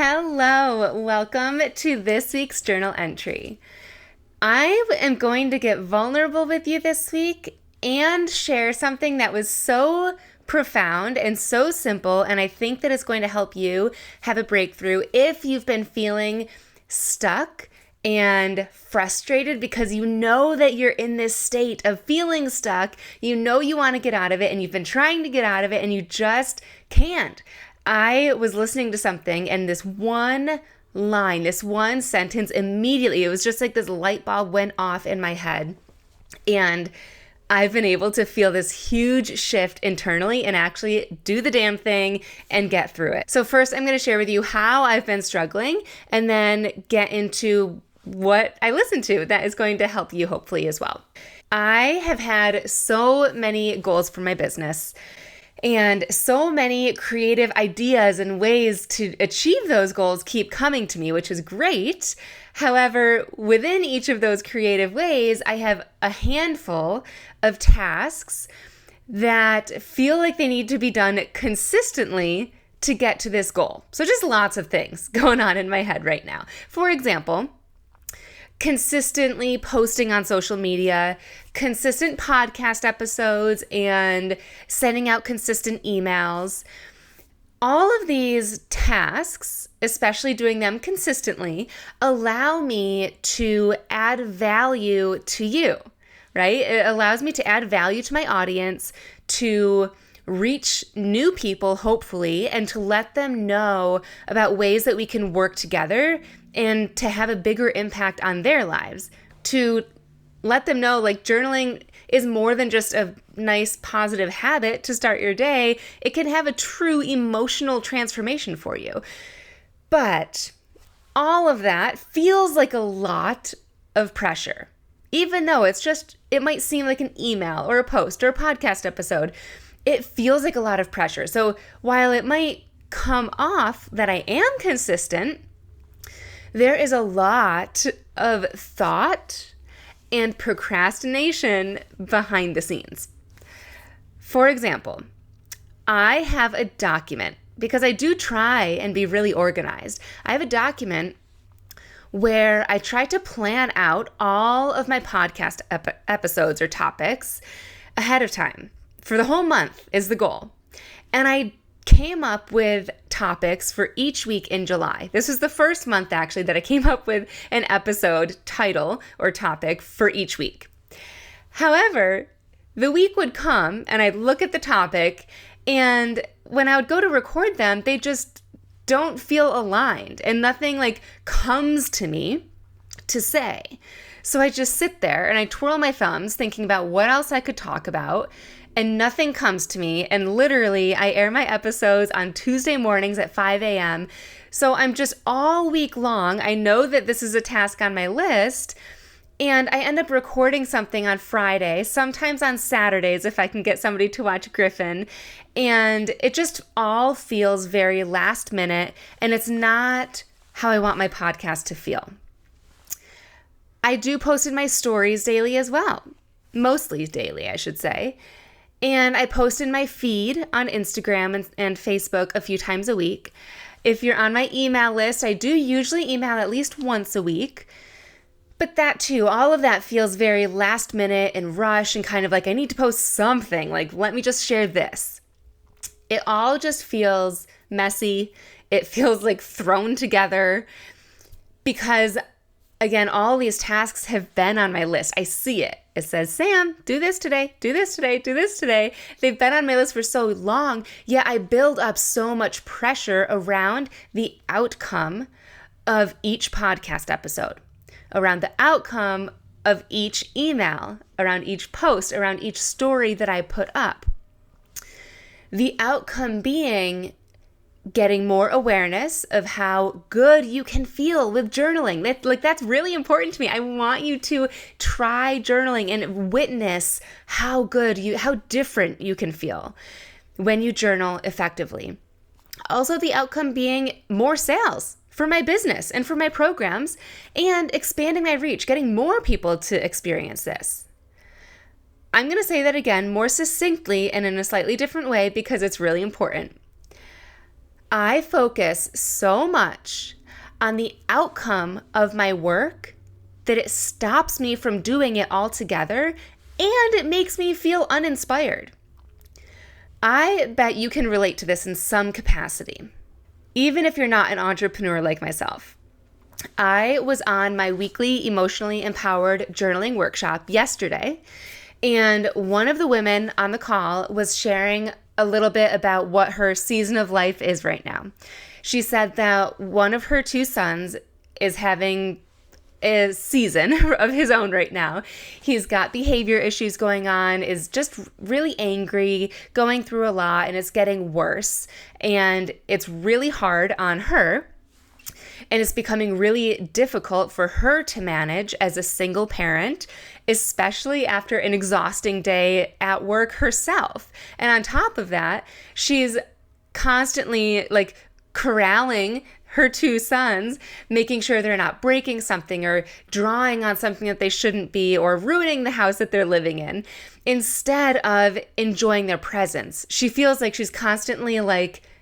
Hello, welcome to this week's journal entry. I am going to get vulnerable with you this week and share something that was so profound and so simple, and I think that it's going to help you have a breakthrough if you've been feeling stuck and frustrated because you know that you're in this state of feeling stuck. You know you want to get out of it and you've been trying to get out of it and you just can't. I was listening to something and this one line, this one sentence immediately, it was just like this light bulb went off in my head. And I've been able to feel this huge shift internally and actually do the damn thing and get through it. So first, I'm going to share with you how I've been struggling and then get into what I listen to that is going to help you hopefully as well. I have had so many goals for my business and so many creative ideas and ways to achieve those goals keep coming to me, which is great. However, within each of those creative ways, I have a handful of tasks that feel like they need to be done consistently to get to this goal. So just lots of things going on in my head right now. For example, consistently posting on social media, consistent podcast episodes, and sending out consistent emails. All of these tasks, especially doing them consistently, allow me to add value to you, right? It allows me to add value to my audience, to reach new people, hopefully, and to let them know about ways that we can work together and to have a bigger impact on their lives, to let them know like journaling is more than just a nice positive habit to start your day. It can have a true emotional transformation for you. But all of that feels like a lot of pressure, even though it might seem like an email or a post or a podcast episode. It feels like a lot of pressure. So while it might come off that I am consistent, there is a lot of thought and procrastination behind the scenes. For example, I have a document because I do try and be really organized. I have a document where I try to plan out all of my podcast episodes or topics ahead of time. For the whole month is the goal. And I came up with topics for each week in July. This was the first month actually that I came up with an episode title or topic for each week. However, the week would come and I'd look at the topic, and when I would go to record them, they just don't feel aligned and nothing like comes to me to say. So I just sit there and I twirl my thumbs thinking about what else I could talk about, and nothing comes to me. And literally, I air my episodes on Tuesday mornings at 5 a.m. So I'm just all week long. I know that this is a task on my list, and I end up recording something on Friday, sometimes on Saturdays if I can get somebody to watch Griffin. And it just all feels very last minute, and it's not how I want my podcast to feel. I do post in my stories daily as well. Mostly daily, I should say. And I post in my feed on Instagram and Facebook a few times a week. If you're on my email list, I do usually email at least once a week. But that too, all of that feels very last minute and rush and kind of like I need to post something, like let me just share this. It all just feels messy. It feels like thrown together because, again, all these tasks have been on my list. I see it. It says, Sam, do this today, do this today, do this today. They've been on my list for so long, yet I build up so much pressure around the outcome of each podcast episode, around the outcome of each email, around each post, around each story that I put up. The outcome being getting more awareness of how good you can feel with journaling. That's really important to me. I want you to try journaling and witness how different you can feel when you journal effectively. Also, the outcome being more sales for my business and for my programs, and expanding my reach, getting more people to experience this. I'm going to say that again more succinctly and in a slightly different way because it's really important. I focus so much on the outcome of my work that it stops me from doing it altogether, and it makes me feel uninspired. I bet you can relate to this in some capacity, even if you're not an entrepreneur like myself. I was on my weekly emotionally empowered journaling workshop yesterday, and one of the women on the call was sharing a little bit about what her season of life is right now. She said that one of her two sons is having a season of his own right now. He's got behavior issues going on, is just really angry, going through a lot, and it's getting worse. And it's really hard on her. And it's becoming really difficult for her to manage as a single parent, especially after an exhausting day at work herself. And on top of that, she's constantly corralling her two sons, making sure they're not breaking something or drawing on something that they shouldn't be or ruining the house that they're living in, instead of enjoying their presence. She feels like she's constantly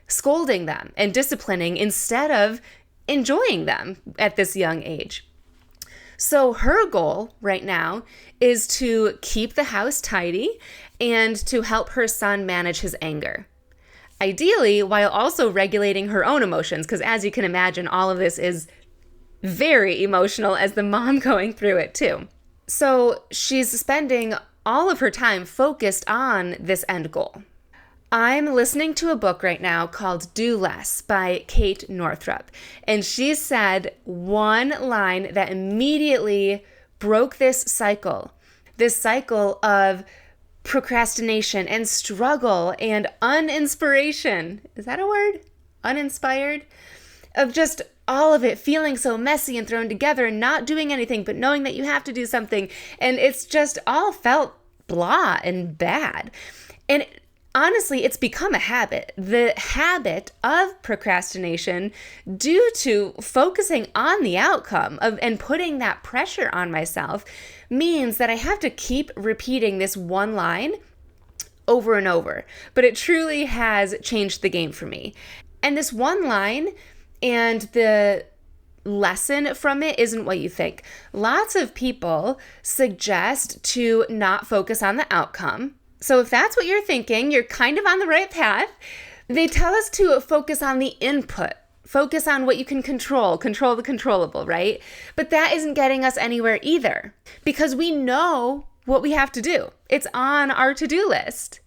scolding them and disciplining instead of enjoying them at this young age. So her goal right now is to keep the house tidy and to help her son manage his anger. Ideally, while also regulating her own emotions, because as you can imagine, all of this is very emotional as the mom going through it too. So she's spending all of her time focused on this end goal. I'm listening to a book right now called Do Less by Kate Northrup, and she said one line that immediately broke this cycle of procrastination and struggle and uninspiration. Is that a word? Uninspired? Of just all of it feeling so messy and thrown together and not doing anything, but knowing that you have to do something. And it's just all felt blah and bad. And honestly, it's become a habit. The habit of procrastination due to focusing on the outcome and putting that pressure on myself means that I have to keep repeating this one line over and over. But it truly has changed the game for me. And this one line and the lesson from it isn't what you think. Lots of people suggest to not focus on the outcome. So if that's what you're thinking, you're kind of on the right path. They tell us to focus on the input, focus on what you can control the controllable, right? But that isn't getting us anywhere either, because we know what we have to do. It's on our to-do list.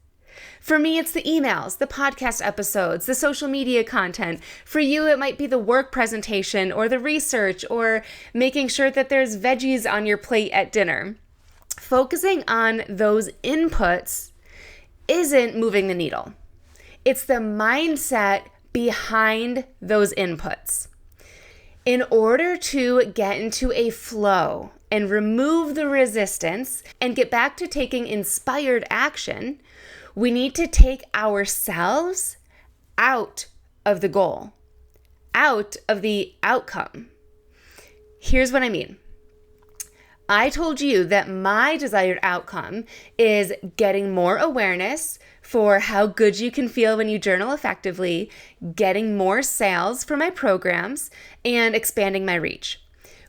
For me, it's the emails, the podcast episodes, the social media content. For you, it might be the work presentation or the research or making sure that there's veggies on your plate at dinner. Focusing on those inputs isn't moving the needle. It's the mindset behind those inputs. In order to get into a flow and remove the resistance and get back to taking inspired action, we need to take ourselves out of the goal, out of the outcome. Here's what I mean. I told you that my desired outcome is getting more awareness for how good you can feel when you journal effectively, getting more sales for my programs, and expanding my reach.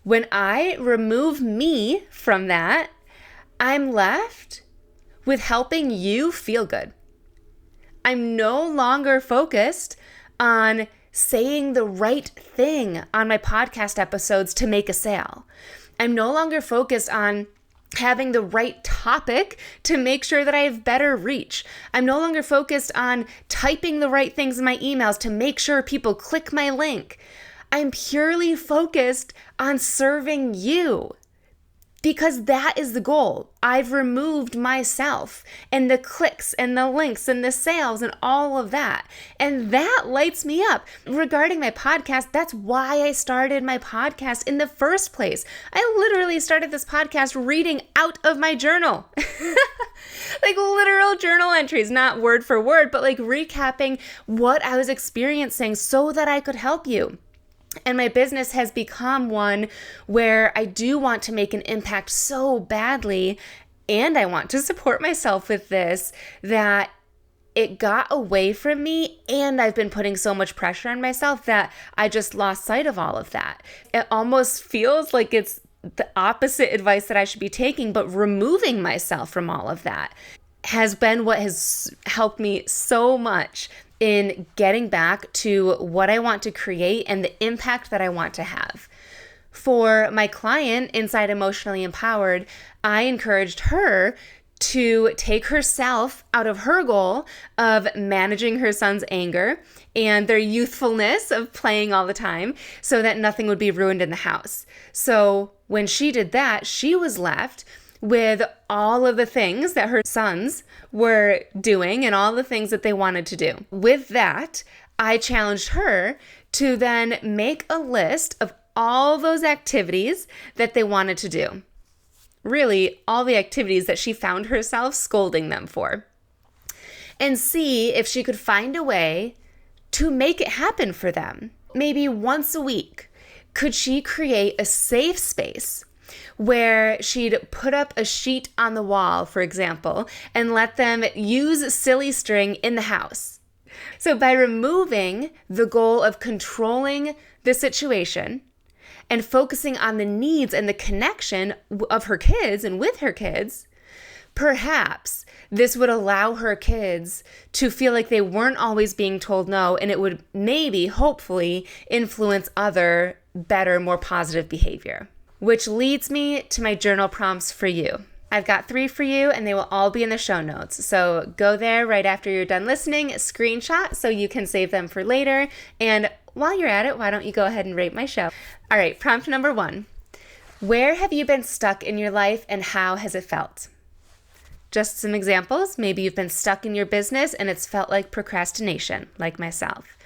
When I remove me from that, I'm left with helping you feel good. I'm no longer focused on saying the right thing on my podcast episodes to make a sale. I'm no longer focused on having the right topic to make sure that I have better reach. I'm no longer focused on typing the right things in my emails to make sure people click my link. I'm purely focused on serving you, because that is the goal. I've removed myself and the clicks and the links and the sales and all of that. And that lights me up. Regarding my podcast, that's why I started my podcast in the first place. I literally started this podcast reading out of my journal. Literal journal entries, not word for word, but recapping what I was experiencing so that I could help you. And my business has become one where I do want to make an impact so badly, and I want to support myself with this, that it got away from me, and I've been putting so much pressure on myself that I just lost sight of all of that. It almost feels like it's the opposite advice that I should be taking, but removing myself from all of that has been what has helped me so much in getting back to what I want to create and the impact that I want to have. For my client inside Emotionally Empowered, I encouraged her to take herself out of her goal of managing her son's anger and their youthfulness of playing all the time so that nothing would be ruined in the house. So when she did that, she was left with all of the things that her sons were doing and all the things that they wanted to do. With that, I challenged her to then make a list of all those activities that they wanted to do. Really, all the activities that she found herself scolding them for. And see if she could find a way to make it happen for them. Maybe once a week, could she create a safe space where she'd put up a sheet on the wall, for example, and let them use silly string in the house? So by removing the goal of controlling the situation and focusing on the needs and the connection of her kids and with her kids, perhaps this would allow her kids to feel like they weren't always being told no, and it would maybe, hopefully, influence other, better, more positive behavior. Which leads me to my journal prompts for you. I've got 3 for you, and they will all be in the show notes. So go there right after you're done listening, screenshot so you can save them for later. And while you're at it, why don't you go ahead and rate my show? All right, prompt number 1. Where have you been stuck in your life and how has it felt? Just some examples. Maybe you've been stuck in your business and it's felt like procrastination, like myself.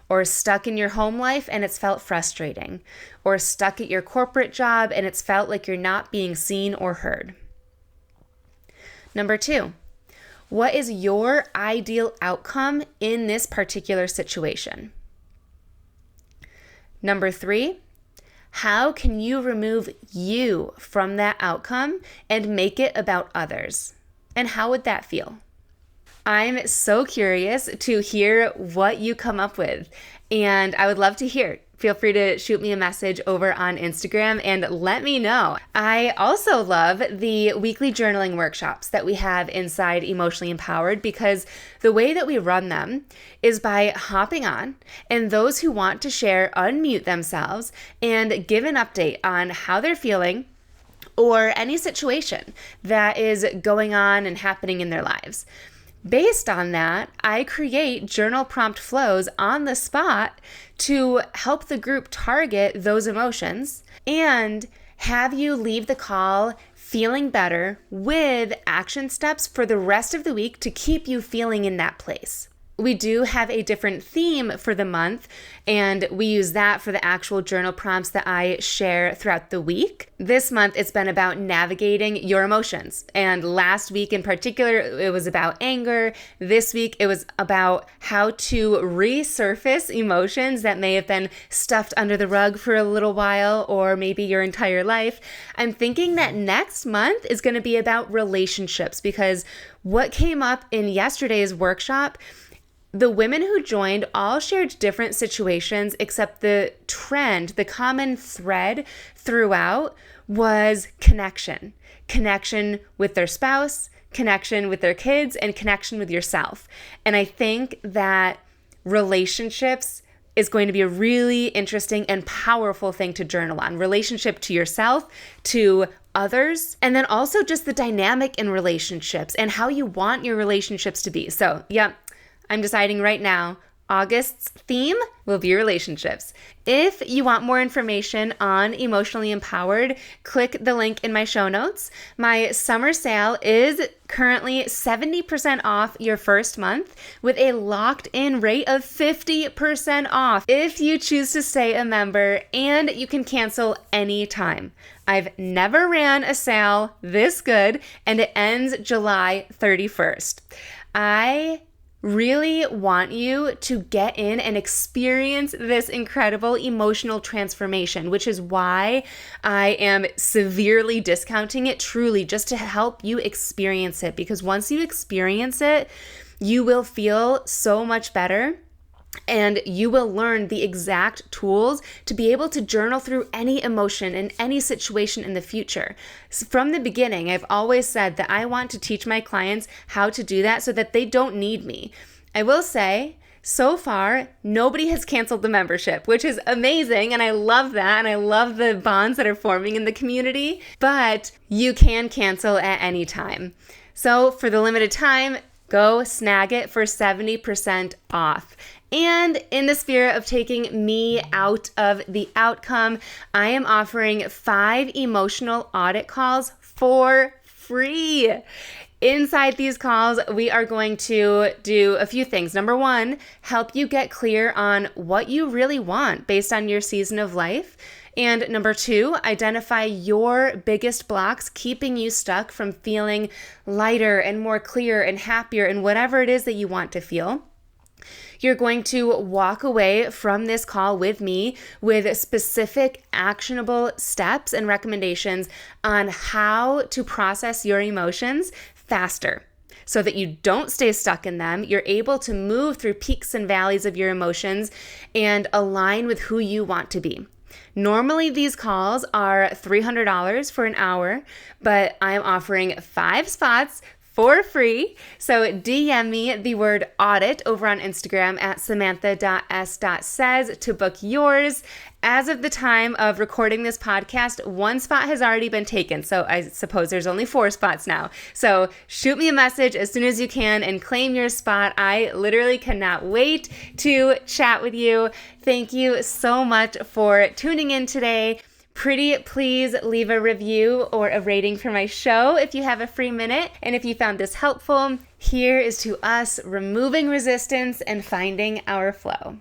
Or stuck in your home life and it's felt frustrating. Or stuck at your corporate job and it's felt like you're not being seen or heard. Number 2, what is your ideal outcome in this particular situation? Number 3, how can you remove you from that outcome and make it about others? And how would that feel? I'm so curious to hear what you come up with, and I would love to hear. Feel free to shoot me a message over on Instagram and let me know. I also love the weekly journaling workshops that we have inside Emotionally Empowered, because the way that we run them is by hopping on, and those who want to share unmute themselves and give an update on how they're feeling or any situation that is going on and happening in their lives. Based on that, I create journal prompt flows on the spot to help the group target those emotions and have you leave the call feeling better with action steps for the rest of the week to keep you feeling in that place. We do have a different theme for the month, and we use that for the actual journal prompts that I share throughout the week. This month, it's been about navigating your emotions. And last week in particular, it was about anger. This week, it was about how to resurface emotions that may have been stuffed under the rug for a little while or maybe your entire life. I'm thinking that next month is going to be about relationships, because what came up in yesterday's workshop, the women who joined all shared different situations, except the trend, the common thread throughout was connection. Connection with their spouse, connection with their kids, and connection with yourself. And I think that relationships is going to be a really interesting and powerful thing to journal on. Relationship to yourself, to others, and then also just the dynamic in relationships and how you want your relationships to be. So, yeah. I'm deciding right now, August's theme will be relationships. If you want more information on Emotionally Empowered, click the link in my show notes. My summer sale is currently 70% off your first month with a locked-in rate of 50% off if you choose to stay a member, and you can cancel anytime. I've never ran a sale this good, and it ends July 31st. I really want you to get in and experience this incredible emotional transformation, which is why I am severely discounting it, truly just to help you experience it. Because once you experience it, you will feel so much better. And you will learn the exact tools to be able to journal through any emotion in any situation in the future. So from the beginning, I've always said that I want to teach my clients how to do that so that they don't need me. I will say, so far, nobody has canceled the membership, which is amazing. And I love that. And I love the bonds that are forming in the community. But you can cancel at any time. So for the limited time, go snag it for 70% off. And in the spirit of taking me out of the outcome, I am offering 5 emotional audit calls for free. Inside these calls, we are going to do a few things. Number 1, help you get clear on what you really want based on your season of life. And number 2, identify your biggest blocks keeping you stuck from feeling lighter and more clear and happier and whatever it is that you want to feel. You're going to walk away from this call with me with specific actionable steps and recommendations on how to process your emotions faster so that you don't stay stuck in them. You're able to move through peaks and valleys of your emotions and align with who you want to be. Normally, these calls are $300 for an hour, but I'm offering 5 spots for free. So DM me the word audit over on Instagram at samantha.s.says to book yours. As of the time of recording this podcast, 1 spot has already been taken. So I suppose there's only 4 spots now. So shoot me a message as soon as you can and claim your spot. I literally cannot wait to chat with you. Thank you so much for tuning in today. Pretty please leave a review or a rating for my show if you have a free minute. And if you found this helpful, here is to us removing resistance and finding our flow.